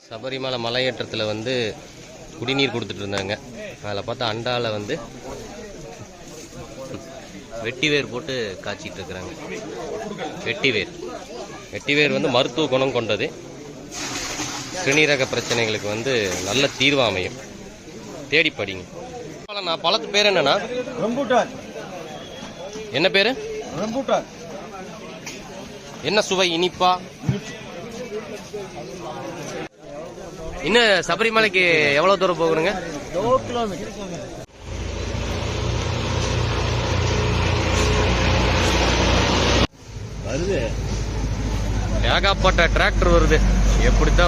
சபரிமலை மலையேற்றத்தில் வந்து குடிநீர் கொடுத்துட்டு இருந்தாங்க. அதில் பார்த்தா அண்டாவில் வந்து வெட்டிவேர் போட்டு காய்ச்சிட்டு இருக்கிறாங்க. வெட்டிவேர் வந்து மருத்துவ குணம் கொண்டது. சிறுநீரக பிரச்சனைகளுக்கு வந்து நல்ல தீர்வு அமையும். தேடி படிங்க. நான் பழத்து பேர் என்னன்னா ரம்பூட்டான். என்ன பேரு? ரம்பூட்டான். என்ன சுவை? இனிப்பா? இன்னும் சபரிமலைக்கு எவ்வளவு தூரம் போகணுங்க? 2 கிலோமீட்டர் வருது. ஏகப்பட்ட டிராக்டர் வருது. எப்படித்தான்